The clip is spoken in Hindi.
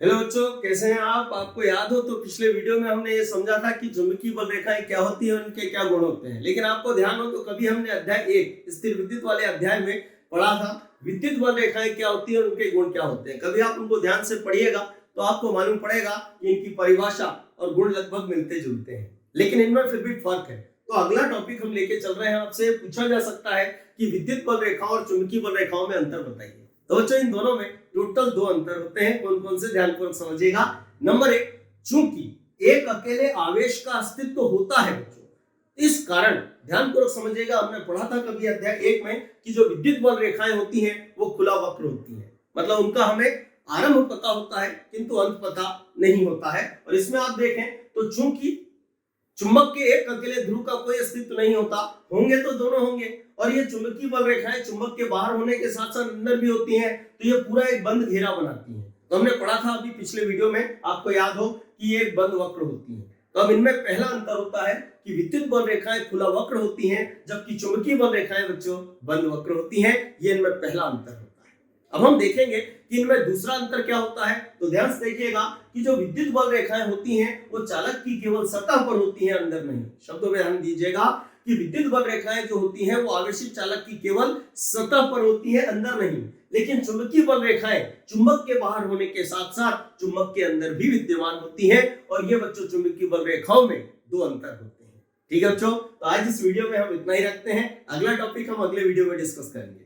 हेलो बच्चों, कैसे हैं आप? आपको याद हो तो पिछले वीडियो में हमने ये समझा था कि चुंबकीय बल रेखाएं क्या होती है, उनके क्या गुण होते हैं। लेकिन आपको ध्यान हो तो कभी हमने अध्याय 1 स्थिर विद्युत वाले अध्याय में पढ़ा था विद्युत बल रेखाएं क्या होती है और उनके गुण क्या होते हैं। कभी आप उनको ध्यान से पढ़िएगा तो आपको मालूम पड़ेगा कि इनकी परिभाषा और गुण लगभग मिलते जुलते हैं, लेकिन इनमें फिर भी फर्क है। तो अगला टॉपिक हम लेके चल रहे हैं। आपसे पूछा जा सकता है कि विद्युत बल रेखाओं और चुंबकीय बल रेखाओं में अंतर बताइए। तो बच्चों, इन दोनों में टोटल 2 अंतर होते हैं। कौन कौन से? ध्यानपूर्वक समझिएगा। नंबर 1, चूंकि एक अकेले आवेश का अस्तित्व होता है बच्चों, इस कारण ध्यानपूर्वक समझिएगा, हमने पढ़ा था कभी अध्याय 1 में कि जो विद्युत बल रेखाएं होती हैं वो खुला वक्र होती हैं। मतलब उनका हमें आरंभ पता होता है किंतु अंत पता नहीं होता है। और इसमें आप देखें तो चूंकि चुंबक के एक अकेले ध्रुव का कोई अस्तित्व नहीं होता, होंगे तो दोनों होंगे। और ये चुंबकीय बल रेखाएं चुंबक के बाहर होने के साथ साथ अंदर भी होती हैं, तो ये पूरा एक बंद घेरा बनाती हैं। तो हमने पढ़ा था अभी पिछले वीडियो में, आपको याद हो कि ये एक बंद वक्र होती है। तो अब इनमें पहला अंतर होता है कि विद्युत बल रेखाएं खुला वक्र होती हैं, जबकि चुंबकीय बल रेखाएं बच्चों बंद वक्र होती हैं। ये इनमें पहला अंतर होता है। अब हम देखेंगे कि इनमें दूसरा अंतर क्या होता है। तो ध्यान से देखिएगा कि जो विद्युत बल रेखाएं होती हैं वो चालक की केवल सतह पर होती हैं, अंदर नहीं। शब्दों में ध्यान दीजिएगा कि विद्युत बल रेखाएं जो होती हैं वो आवेशित चालक की केवल सतह पर होती हैं, अंदर नहीं। लेकिन चुंबकीय बल रेखाएं चुंबक के बाहर होने के साथ साथ चुंबक के अंदर भी विद्यमान होती हैं। और ये बच्चों चुंबकीय बल रेखाओं में 2 अंतर होते हैं। ठीक है बच्चों, तो आज इस वीडियो में हम इतना ही रखते हैं। अगला टॉपिक हम अगले वीडियो में डिस्कस करेंगे।